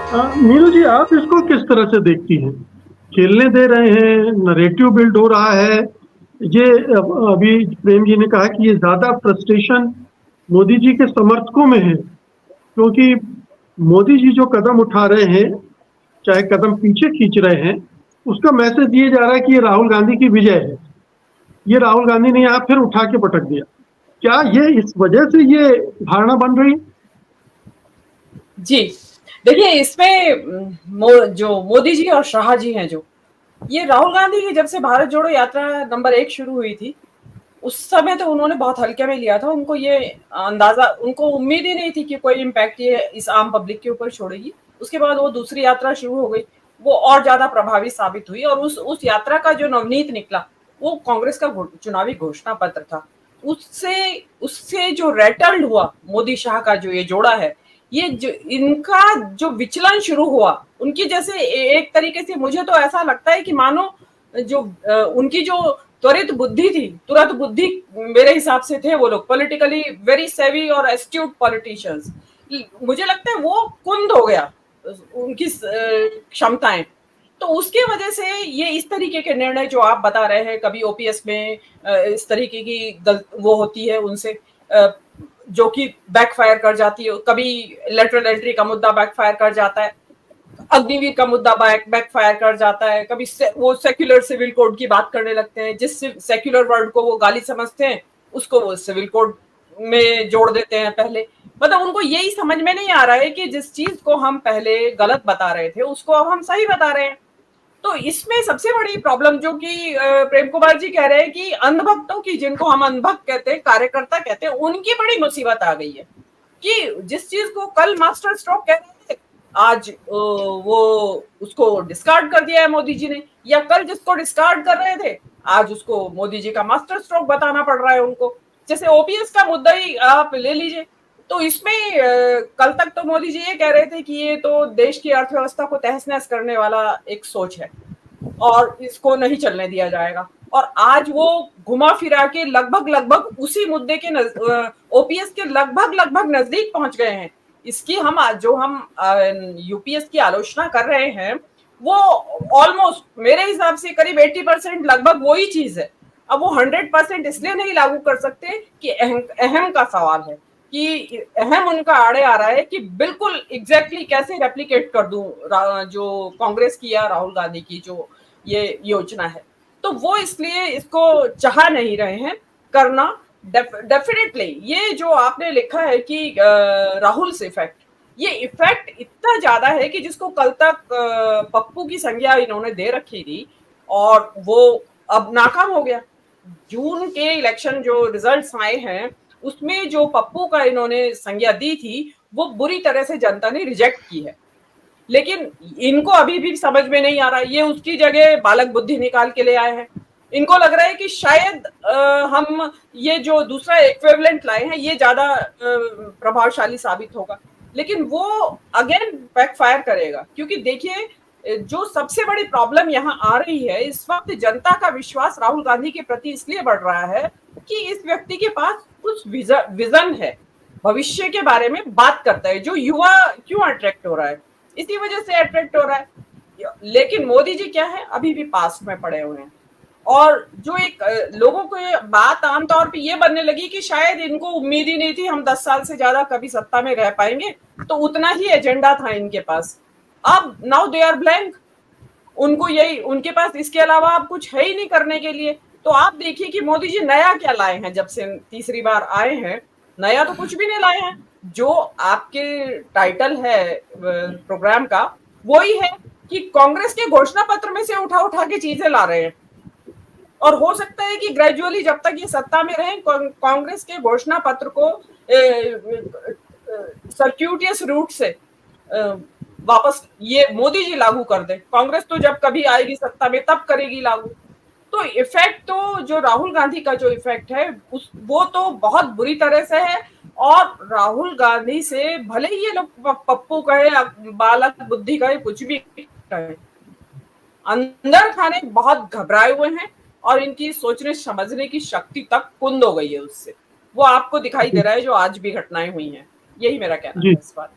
नीरू जी, आप इसको किस तरह से देखती हैं? खेलने दे रहे हैं, नरेटिव बिल्ड हो रहा है। ये अभी प्रेम जी ने कहा कि ये ज्यादा फ्रस्ट्रेशन मोदी जी के समर्थकों में है, क्योंकि मोदी जी जो कदम उठा रहे हैं, चाहे कदम पीछे खींच रहे हैं, उसका मैसेज दिया जा रहा है कि ये राहुल गांधी की विजय है। ये राहुल गांधी ने यहाँ फिर उठा के पटक दिया। क्या ये इस वजह से ये धारणा बन रही? जी देखिए, इसमें जो मोदी जी और शाह जी हैं, जो ये राहुल गांधी की जब से भारत जोड़ो यात्रा नंबर 1 शुरू हुई थी, उस समय तो उन्होंने बहुत हल्के में लिया था। उनको ये अंदाजा, उनको उम्मीद ही नहीं थी कि कोई इम्पैक्ट ये इस आम पब्लिक के ऊपर छोड़ेगी। उसके बाद वो दूसरी यात्रा शुरू हो गई, वो और ज्यादा प्रभावी साबित हुई, और उस यात्रा का जो नवनीत निकला वो कांग्रेस का चुनावी घोषणा पत्र था। उससे उससे जो रेटल्ड हुआ मोदी शाह का जो ये जोड़ा है, ये जो इनका जो विचलन शुरू हुआ, उनकी जैसे एक तरीके से मुझे तो ऐसा लगता है कि मानो जो उनकी जो त्वरित बुद्धि थी, तुरंत बुद्धि, मेरे हिसाब से थे वो लोग पॉलिटिकली वेरी सेवी और एस्ट्यूट पॉलिटिशियंस, मुझे लगता है वो कुंद हो गया उनकी क्षमताएं। तो उसके वजह से ये इस तरीके के निर्णय जो आप बता रहे हैं, कभी ओपीएस में इस तरीके की वो होती है उनसे, जो कि बैकफायर कर जाती है, कभी लेटरल एंट्री का मुद्दा बैकफायर कर जाता है, अग्निवीर का मुद्दा बैकफायर कर जाता है, कभी वो सेक्युलर सिविल कोड की बात करने लगते हैं, जिस सेक्युलर वर्ड को वो गाली समझते हैं उसको वो सिविल कोड में जोड़ देते हैं पहले। मतलब उनको यही समझ में नहीं आ रहा है कि जिस चीज को हम पहले गलत बता रहे थे उसको अब हम सही बता रहे हैं। तो इसमें सबसे बड़ी प्रॉब्लम जो कि प्रेम कुमार जी कह रहे हैं कि अंधभक्तों की, जिनको हम अंधभक्त कहते हैं, कार्यकर्ता कहते हैं, उनकी बड़ी मुसीबत आ गई है कि जिस चीज को कल मास्टर स्ट्रोक कह रहे थे, आज वो उसको डिस्कार्ड कर दिया है मोदी जी ने, या कल जिसको डिस्कार्ड कर रहे थे आज उसको मोदी जी का मास्टर स्ट्रोक बताना पड़ रहा है उनको। जैसे ओपीएस का मुद्दा ही आप ले लीजिए, तो इसमें कल तक तो मोदी जी ये कह रहे थे कि ये तो देश की अर्थव्यवस्था को तहस नहस करने वाला एक सोच है और इसको नहीं चलने दिया जाएगा, और आज वो घुमा फिरा के लगभग लगभग उसी मुद्दे के ओपीएस के लगभग लगभग नजदीक पहुंच गए हैं। इसकी हम जो हम यूपीएस की आलोचना कर रहे हैं वो ऑलमोस्ट मेरे हिसाब से करीब 80% लगभग वही चीज है। अब वो 100% इसलिए नहीं लागू कर सकते कि अहम का सवाल है, कि अहम उनका आड़े आ रहा है कि बिल्कुल एग्जैक्टली कैसे रेप्लिकेट कर दूं जो कांग्रेस की या राहुल गांधी की जो ये योजना है। तो वो इसलिए इसको चाह नहीं रहे हैं करना। डेफिनेटली ये जो आपने लिखा है कि राहुल से इफेक्ट, ये इफेक्ट इतना ज्यादा है कि जिसको कल तक पप्पू की संज्ञा इन्होंने दे रखी थी और वो अब नाकाम हो गया। जून के इलेक्शन जो रिजल्ट्स आए हैं उसमें जो पप्पू का इन्होंने संज्ञा दी थी वो बुरी तरह से जनता ने रिजेक्ट की है, लेकिन इनको अभी भी समझ में नहीं आ रहा। ये उसकी जगह बालक बुद्धि निकाल के ले आए हैं। इनको लग रहा है कि शायद हम ये जो दूसरा इक्विवेलेंट लाए हैं ये ज्यादा प्रभावशाली साबित होगा, लेकिन वो अगेन बैकफायर करेगा। क्योंकि देखिए, जो सबसे बड़ी प्रॉब्लम यहाँ आ रही है इस वक्त, जनता का विश्वास राहुल गांधी के प्रति इसलिए बढ़ रहा है कि इस व्यक्ति के पास कुछ विजन है, भविष्य के बारे में बात करता है, जो युवा क्यों अट्रैक्ट हो रहा है, इसी वजह से अट्रैक्ट हो रहा है। लेकिन मोदी जी क्या है, अभी भी पास्ट में पड़े हुए हैं। और जो एक लोगों को बात आमतौर पे ये बनने लगी कि शायद इनको उम्मीद ही नहीं थी हम 10 साल से ज्यादा कभी सत्ता में रह पाएंगे, तो उतना ही एजेंडा था इनके पास। अब नाउ दे आर ब्लैंक, उनको यही, उनके पास इसके अलावा अब कुछ है ही नहीं करने के लिए। तो आप देखिए कि मोदी जी नया क्या लाए हैं, जब से तीसरी बार आए हैं नया तो कुछ भी नहीं लाए हैं। जो आपके टाइटल है प्रोग्राम का वही है कि कांग्रेस के घोषणा पत्र में से उठा उठा के चीजें ला रहे हैं, और हो सकता है कि ग्रेजुअली जब तक ये सत्ता में रहे कांग्रेस के घोषणा पत्र को सर्क्यूटियस रूट से वापस ये मोदी जी लागू कर दे। कांग्रेस तो जब कभी आएगी सत्ता में तब करेगी लागू। तो इफेक्ट तो जो राहुल गांधी का जो इफेक्ट है वो तो बहुत बुरी तरह से है। और राहुल गांधी से भले ही ये लोग पप्पू कहे, बालक बुद्धि कहे, कुछ भी कहे, अंदर खाने बहुत घबराए हुए हैं और इनकी सोचने समझने की शक्ति तक कुंद हो गई है उससे। वो आपको दिखाई दे रहा है जो आज भी घटनाएं हुई हैं। यही मेरा कहना है इस बार।